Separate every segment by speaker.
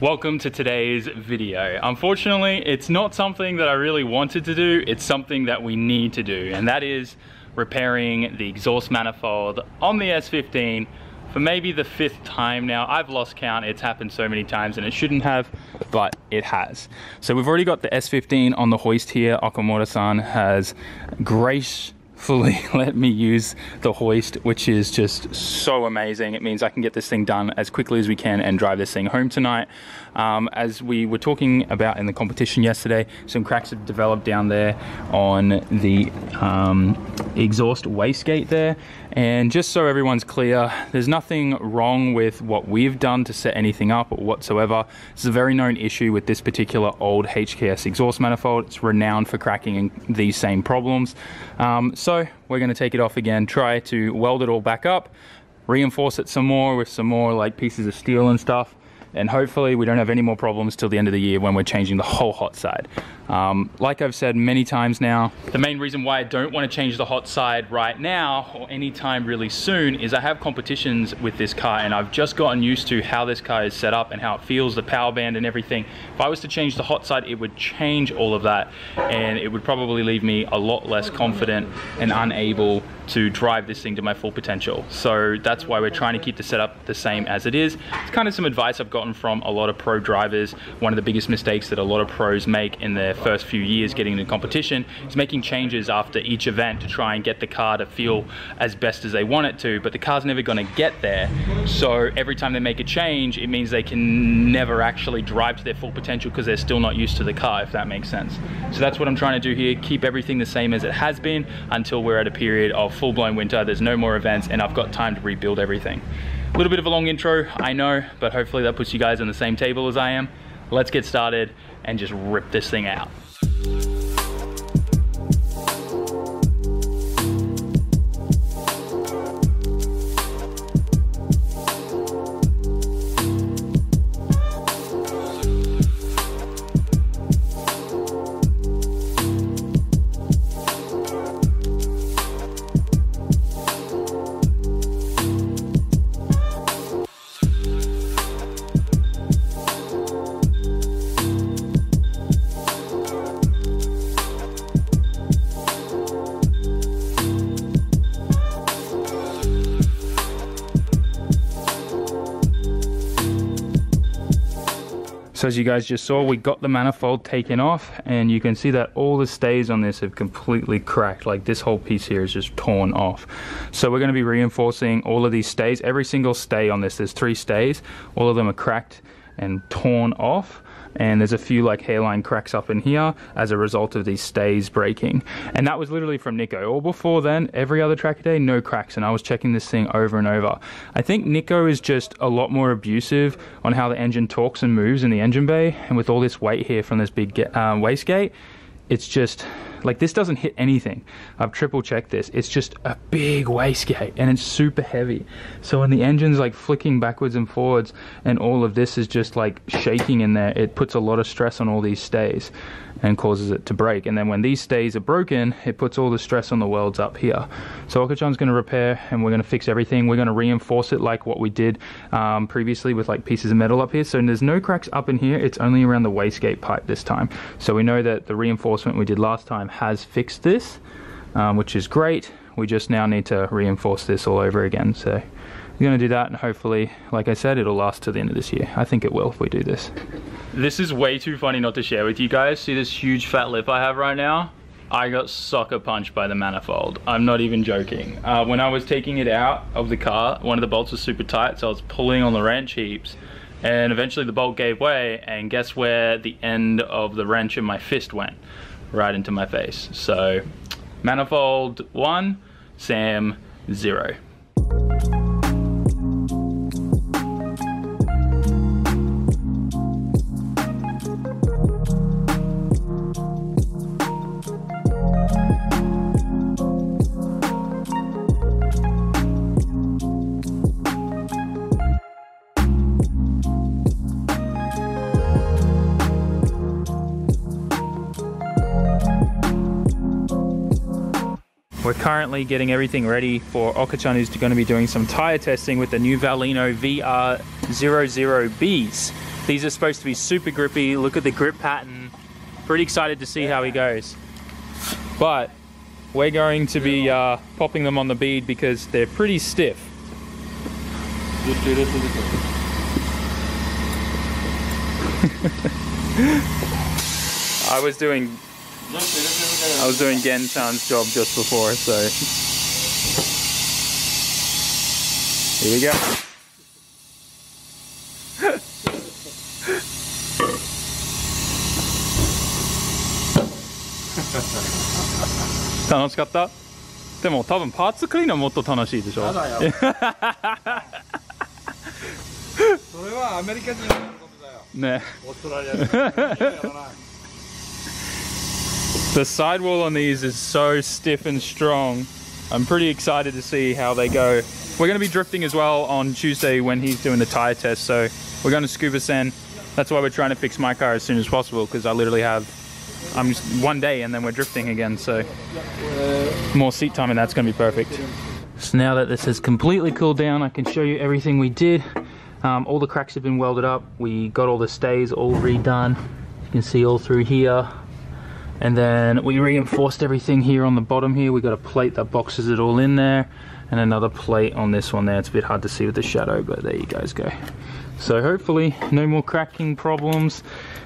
Speaker 1: Welcome to today's video. Unfortunately, it's not something that I really wanted to do, it's something that we need to do, and that is repairing the exhaust manifold on the S15 for maybe the 5th time now. I've lost count, it's happened so many times and it shouldn't have, but it has. So we've already got the S15 on the hoist here. Okamura-san has gracefully let me use the hoist, which is just so amazing. It means I can get this thing done as quickly as we can and drive this thing home tonight. As we were talking about in the competition yesterday, some cracks have developed down there on the exhaust wastegate there. And just so everyone's clear, there's nothing wrong with what we've done to set anything up whatsoever. It's a very known issue with this particular old HKS exhaust manifold. It's renowned for cracking these same problems. So we're going to take it off again, try to weld it all back up, reinforce it some more with some more like pieces of steel and stuff, and hopefully we don't have any more problems till the end of the year when we're changing the whole hot side. Like I've said many times now, the main reason why I don't want to change the hot side right now or anytime really soon is I have competitions with this car and I've just gotten used to how this car is set up and how it feels, the power band and everything. If I was to change the hot side, it would change all of that and it would probably leave me a lot less confident and unable to drive this thing to my full potential. So that's why we're trying to keep the setup the same as it is. It's kind of some advice I've gotten from a lot of pro drivers. One of the biggest mistakes that a lot of pros make in their first few years getting into competition is making changes after each event to try and get the car to feel as best as they want it to, but the car's never going to get there. So every time they make a change, it means they can never actually drive to their full potential because they're still not used to the car, if that makes sense. So that's what I'm trying to do here, keep everything the same as it has been until we're at a period of full-blown winter, there's no more events, and I've got time to rebuild everything. A little bit of a long intro, I know, but hopefully that puts you guys on the same table as I am. Let's get started and just rip this thing out. So as you guys just saw, we got the manifold taken off and you can see that all the stays on this have completely cracked. Like this whole piece here is just torn off. So we're going to be reinforcing all of these stays. Every single stay on this, there's 3 stays. All of them are cracked and torn off. And there's a few like hairline cracks up in here as a result of these stays breaking. And that was literally from Nikko. Or before then, every other track day, no cracks. And I was checking this thing over and over. I think Nikko is just a lot more abusive on how the engine talks and moves in the engine bay. And with all this weight here from this big wastegate, it's just like this doesn't hit anything. I've triple checked this. It's just a big wastegate and it's super heavy. So when the engine's like flicking backwards and forwards and all of this is just like shaking in there, it puts a lot of stress on all these stays and causes it to break. And then when these stays are broken, it puts all the stress on the welds up here. So Oka-chan's going to repair and we're going to fix everything. We're going to reinforce it like what we did previously with like pieces of metal up here. So there's no cracks up in here. It's only around the wastegate pipe this time. So we know that the reinforcement we did last time has fixed this, which is great. We just now need to reinforce this all over again. So we're going to do that and hopefully, like I said, it'll last to the end of this year. I think it will if we do this. This is way too funny not to share with you guys. See this huge fat lip I have right now? I got sucker punched by the manifold. I'm not even joking. When I was taking it out of the car, one of the bolts was super tight, so I was pulling on the wrench heaps. And eventually the bolt gave way, and guess where the end of the wrench in my fist went? Right into my face. So, manifold 1, Sam 0. We're currently getting everything ready for Oka-chan, who's going to be doing some tire testing with the new Valino VR00Bs. These are supposed to be super grippy. Look at the grip pattern. Pretty excited to see how he goes. But we're going to be popping them on the bead because they're pretty stiff. I was doing Gen-chan's job just before, so here we go.楽しかった？でも多分パーツクリーンはもっと楽しいでしょ。それはアメリカ人のことだよ。ね。オーストラリア人。The sidewall on these is so stiff and strong. I'm pretty excited to see how they go. We're going to be drifting as well on Tuesday when he's doing the tire test, so we're going to scuba sand. That's why we're trying to fix my car as soon as possible, because I literally have one day and then we're drifting again, so more seat time and that's going to be perfect. So now that this has completely cooled down, I can show you everything we did. All the cracks have been welded up. We got all the stays all redone. You can see all through here. And then we reinforced everything here on the bottom here. We got a plate that boxes it all in there, and another plate on this one there. It's a bit hard to see with the shadow, but there you guys go. So hopefully no more cracking problems,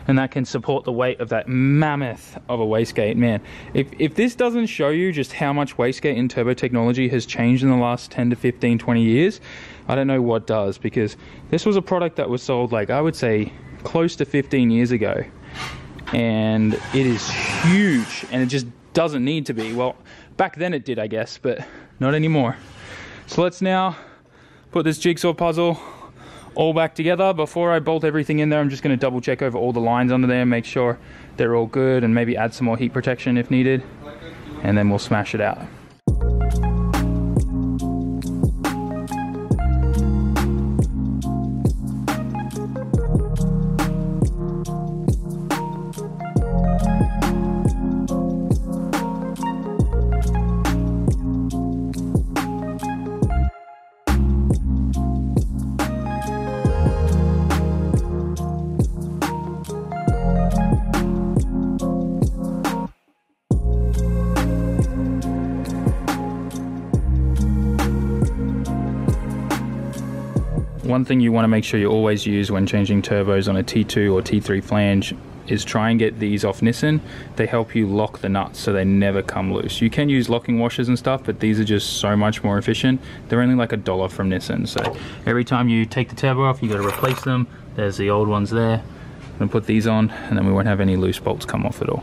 Speaker 1: and that can support the weight of that mammoth of a wastegate. Man, if this doesn't show you just how much wastegate and turbo technology has changed in the last 10 to 15, 20 years, I don't know what does, because this was a product that was sold, like, I would say close to 15 years ago. And it is huge, and it just doesn't need to be. Well, back then it did, I guess, but not anymore. So let's now put this jigsaw puzzle all back together. Before I bolt everything in there, I'm just going to double check over all the lines under there, make sure they're all good, and maybe add some more heat protection if needed, and then we'll smash it out. One thing you want to make sure you always use when changing turbos on a T2 or T3 flange is try and get these off Nissan. They help you lock the nuts so they never come loose. You can use locking washers and stuff, but these are just so much more efficient. They're only like $1 from Nissan, so every time you take the turbo off, you got to replace them. There's the old ones there. I'm gonna put these on, and then we won't have any loose bolts come off at all.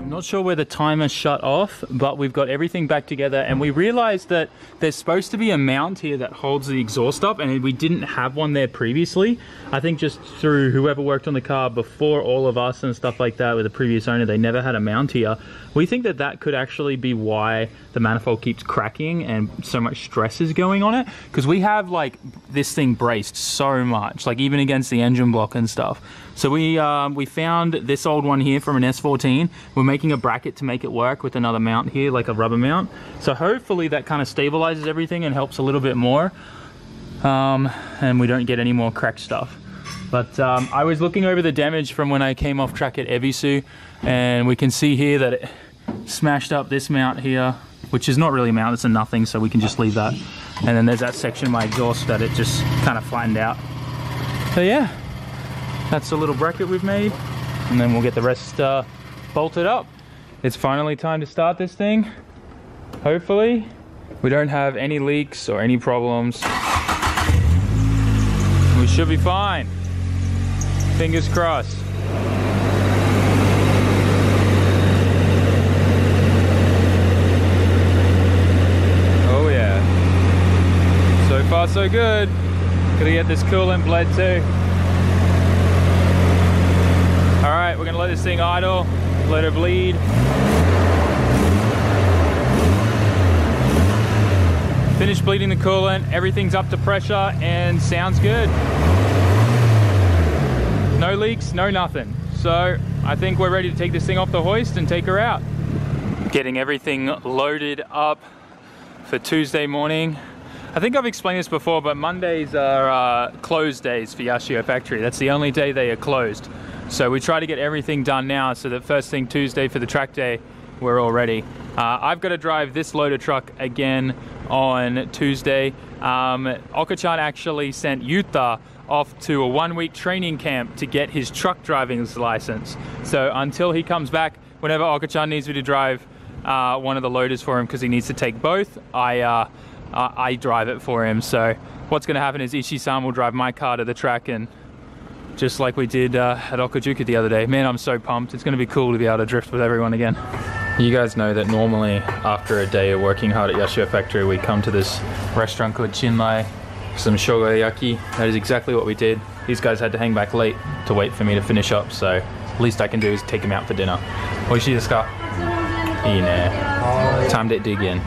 Speaker 1: Not sure where the timer shut off, but we've got everything back together, and we realized that there's supposed to be a mount here that holds the exhaust up, and we didn't have one there previously. I think just through whoever worked on the car before all of us and stuff like that with the previous owner, they never had a mount here. We think that that could actually be why the manifold keeps cracking and so much stress is going on it, because we have like this thing braced so much, like even against the engine block and stuff. So we found this old one here from an S14. We're making a bracket to make it work with another mount here, like a rubber mount. So hopefully that kind of stabilizes everything and helps a little bit more, and we don't get any more cracked stuff. But I was looking over the damage from when I came off track at Ebisu, and we can see here that it smashed up this mount here, which is not really a mount, it's a nothing, so we can just leave that. And then there's that section of my exhaust that it just kind of flattened out. So yeah, that's the little bracket we've made, and then we'll get the rest bolted up. It's finally time to start this thing. Hopefully we don't have any leaks or any problems. We should be fine. Fingers crossed. Oh yeah. So far so good. Gotta get this coolant bled too. let this thing idle, let it bleed. Finished bleeding the coolant, everything's up to pressure and sounds good. No leaks, no nothing. So I think we're ready to take this thing off the hoist and take her out. Getting everything loaded up for Tuesday morning. I think I've explained this before, but Mondays are closed days for Yashio factory. That's the only day they are closed. So we try to get everything done now so that first thing Tuesday for the track day, we're all ready. I've got to drive this loader truck again on Tuesday. Oka-chan actually sent Yuta off to a 1-week training camp to get his truck driving license. So until he comes back, whenever Oka-chan needs me to drive one of the loaders for him because he needs to take both, I drive it for him. So what's going to happen is Ishii-san will drive my car to the track, and just like we did at Okajuku the other day. Man, I'm so pumped. It's going to be cool to be able to drift with everyone again. You guys know that normally after a day of working hard at Yashio factory, we come to this restaurant called Chinmai for some shogoyaki. That is exactly what we did. These guys had to hang back late to wait for me to finish up, so least I can do is take them out for dinner. Oishii desu ka? Ii ne. Time to dig in.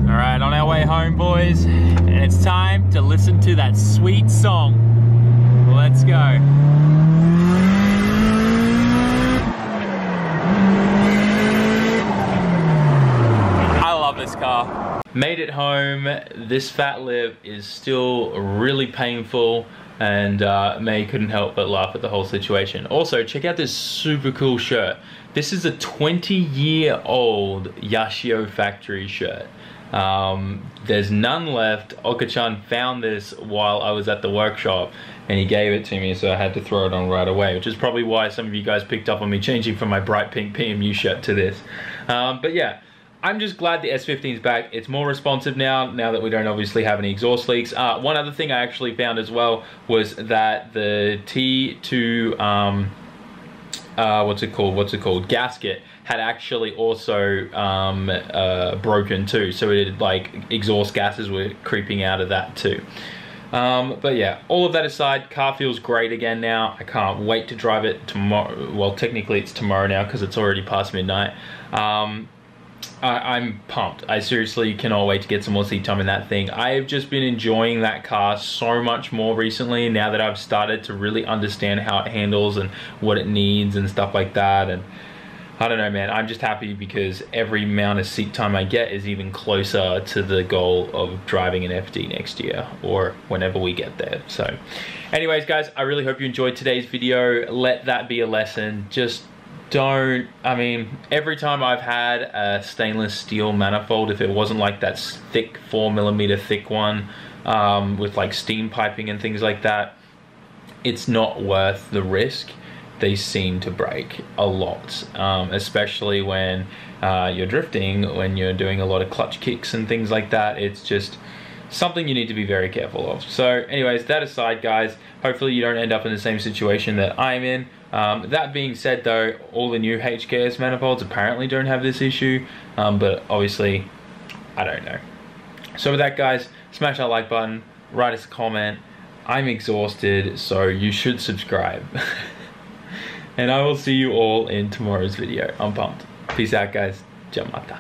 Speaker 1: All right, on our way home, boys, and it's time to listen to that sweet song. Let's go. This car. Made it home. This fat lip is still really painful, and May couldn't help but laugh at the whole situation. Also, check out this super cool shirt. This is a 20-year-old Yashio factory shirt. There's none left. Oka-chan found this while I was at the workshop and he gave it to me, so I had to throw it on right away, which is probably why some of you guys picked up on me changing from my bright pink PMU shirt to this. But yeah, I'm just glad the S15 is back. It's more responsive now that we don't obviously have any exhaust leaks. One other thing I actually found as well was that the T2, what's it called, gasket had actually also broken too. So it had, like, exhaust gases were creeping out of that too. But yeah, all of that aside, car feels great again now. I can't wait to drive it tomorrow. Well, technically it's tomorrow now because it's already past midnight. I'm pumped. I seriously cannot wait to get some more seat time in that thing. I've just been enjoying that car so much more recently now that I've started to really understand how it handles and what it needs and stuff like that. And I don't know, man, I'm just happy because every amount of seat time I get is even closer to the goal of driving an FD next year or whenever we get there. So anyways, guys, I really hope you enjoyed today's video. Let that be a lesson. Just don't, I mean, every time I've had a stainless steel manifold, if it wasn't like that thick 4mm thick one with like steam piping and things like that, it's not worth the risk. They seem to break a lot, especially when you're drifting, when you're doing a lot of clutch kicks and things like that. It's just something you need to be very careful of. So anyways, that aside, guys, hopefully you don't end up in the same situation that I'm in. That being said though, all the new HKS manifolds apparently don't have this issue, but obviously, I don't know. So with that, guys, smash that like button, write us a comment. I'm exhausted, so you should subscribe. And I will see you all in tomorrow's video. I'm pumped. Peace out, guys. Jamata.